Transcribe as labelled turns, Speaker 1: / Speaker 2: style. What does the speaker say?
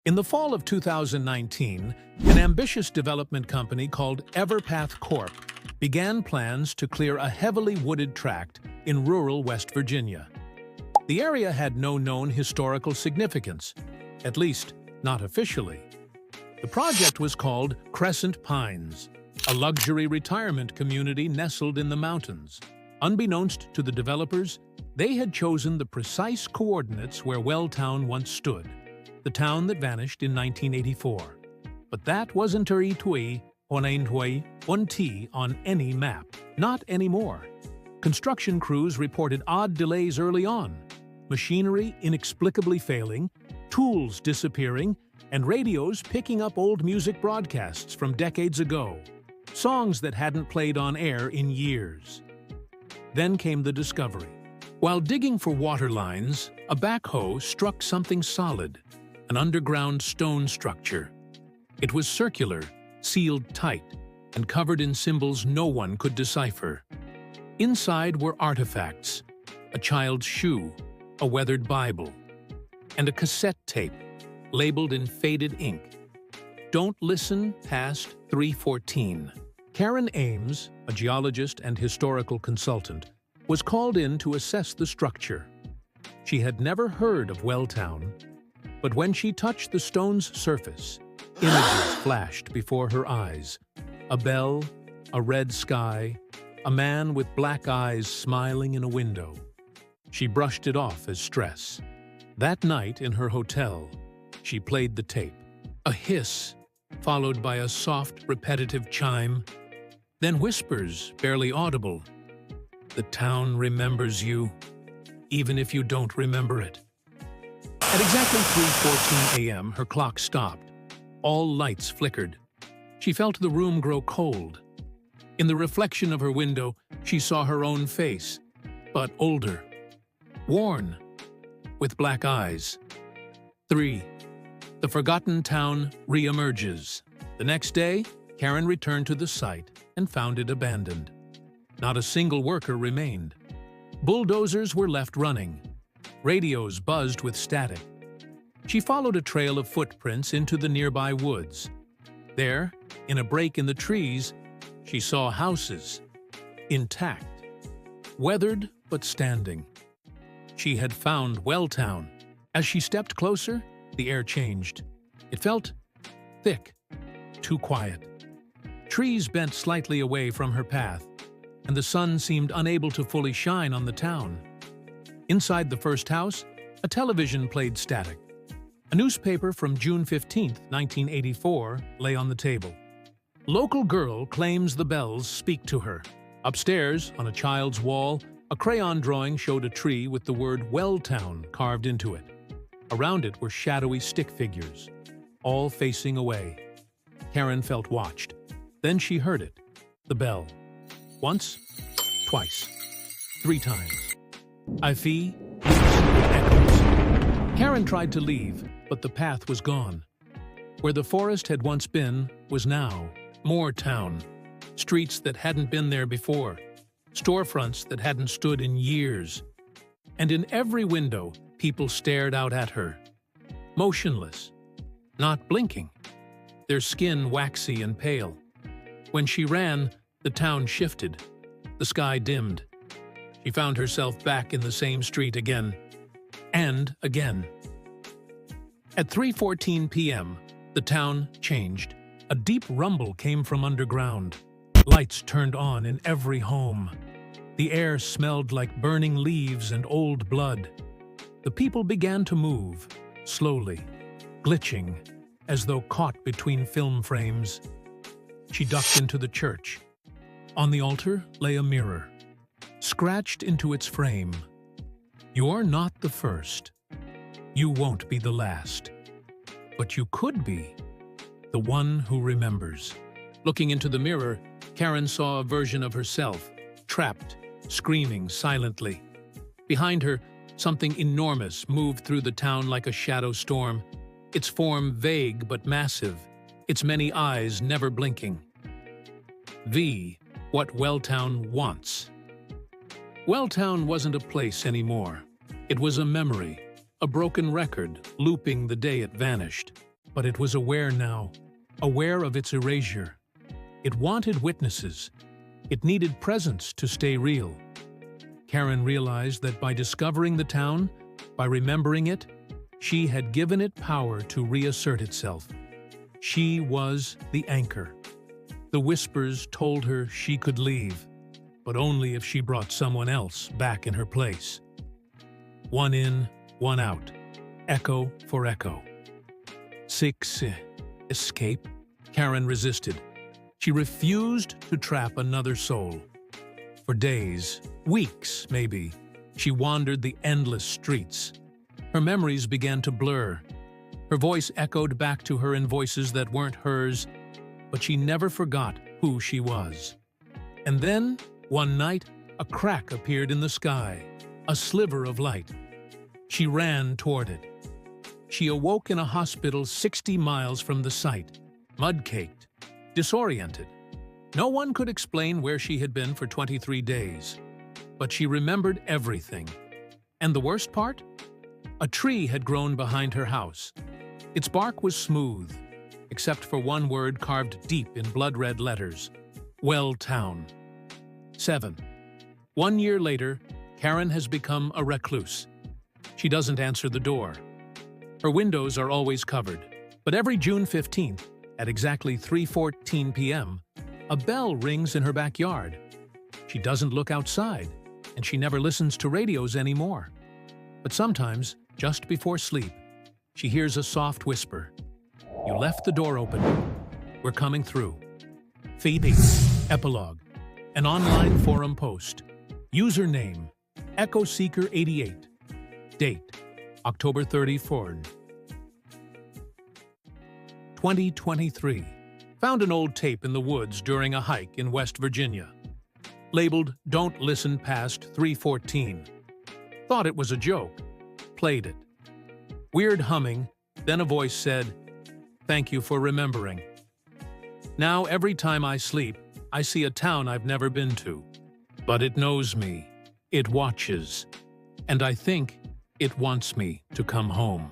Speaker 1: In the fall of 2019, an ambitious development company called Everpath Corp. began plans to clear a heavily wooded tract in rural West Virginia. The area had no known historical significance, at least not officially. The project was called Crescent Pines, a luxury retirement community nestled in the mountains. Unbeknownst to the developers, they had chosen the precise coordinates where Welltown once stood, the town that vanished in 1984. But that wasn't 𝐕𝐢𝐝𝐞𝐝 on any map. Not anymore. Construction crews reported odd delays early on, machinery inexplicably failing, tools disappearing, and radios picking up old music broadcasts from decades ago, songs that hadn't played on air in years. Then came the discovery. While digging for water lines, a backhoe struck something solid, an underground stone structure. It was circular, sealed tight, and covered in symbols no one could decipher. Inside were artifacts, a child's shoe, a weathered Bible, and a cassette tape, labeled in faded ink. Don't listen past 3:14. Karen Ames, a geologist and historical consultant, was called in to assess the structure. She had never heard of Welltown, but when she touched the stone's surface, images flashed before her eyes. A bell, a red sky, a man with black eyes smiling in a window. She brushed it off as stress. That night in her hotel, she played the tape. A hiss, followed by a soft, repetitive chime, then whispers, barely audible. The town remembers you, even if you don't remember it. At exactly 3:14 a.m., her clock stopped. All lights flickered. She felt the room grow cold. In the reflection of her window, she saw her own face, but older, worn, with black eyes. 3. The forgotten town re-emerges. The next day, Karen returned to the site and found it abandoned. Not a single worker remained. Bulldozers were left running. Radios buzzed with static. She followed a trail of footprints into the nearby woods. There, in a break in the trees, she saw houses, intact, weathered but standing. She had found Welltown. As she stepped closer, the air changed. It felt thick, too quiet. Trees bent slightly away from her path, and the sun seemed unable to fully shine on the town. Inside the first house, a television played static. A newspaper from June 15, 1984, lay on the table. Local girl claims the bells speak to her. Upstairs, on a child's wall, a crayon drawing showed a tree with the word Welltown carved into it. Around it were shadowy stick figures, all facing away. Karen felt watched. Then she heard it, the bell. Once, twice, 3 times. 𝐈𝐴 echoes. Karen tried to leave, but the path was gone. Where the forest had once been was now more town. Streets that hadn't been there before. Storefronts that hadn't stood in years. And in every window, people stared out at her. Motionless. Not blinking. Their skin waxy and pale. When she ran, the town shifted. The sky dimmed. She found herself back in the same street again. And again. At 3:14 p.m., the town changed. A deep rumble came from underground. Lights turned on in every home. The air smelled like burning leaves and old blood. The people began to move, slowly, glitching, as though caught between film frames. She ducked into the church. On the altar lay a mirror, scratched into its frame. You're not the first. You won't be the last. But you could be the one who remembers. Looking into the mirror, Karen saw a version of herself, trapped, screaming silently. Behind her, something enormous moved through the town like a shadow storm, its form vague but massive, its many eyes never blinking. What Welltown wants. Welltown wasn't a place anymore. It was a memory, a broken record looping the day it vanished. But it was aware now, aware of its erasure. It wanted witnesses. It needed presence to stay real. Karen realized that by discovering the town, by remembering it, she had given it power to reassert itself. She was the anchor. The whispers told her she could leave, but only if she brought someone else back in her place. One in, one out. Echo for echo. Escape. Karen resisted. She refused to trap another soul. For days, weeks maybe, she wandered the endless streets. Her memories began to blur. Her voice echoed back to her in voices that weren't hers, but she never forgot who she was. And then, one night, a crack appeared in the sky, a sliver of light. She ran toward it. She awoke in a hospital 60 miles from the site, mud-caked, disoriented. No one could explain where she had been for 23 days, but she remembered everything. And the worst part? A tree had grown behind her house. Its bark was smooth, except for one word carved deep in blood-red letters: Welltown. 7. 1 year later, Karen has become a recluse. She doesn't answer the door. Her windows are always covered, but every June 15th, at exactly 3:14 p.m., a bell rings in her backyard. She doesn't look outside, and she never listens to radios anymore. But sometimes, just before sleep, she hears a soft whisper. You left the door open. We're coming through. Phoebe. Epilogue. An online forum post. Username: 𝐿𝐸𝐶𝐫𝐸88. Date: October 34, 2023. Found an old tape in the woods during a hike in West Virginia. Labeled "Don't Listen Past 3:14. Thought it was a joke. Played it. Weird humming, then a voice said, "Thank you for remembering." Now every time I sleep, I see a town I've never been to. But it knows me. It watches. And I think it wants me to come home.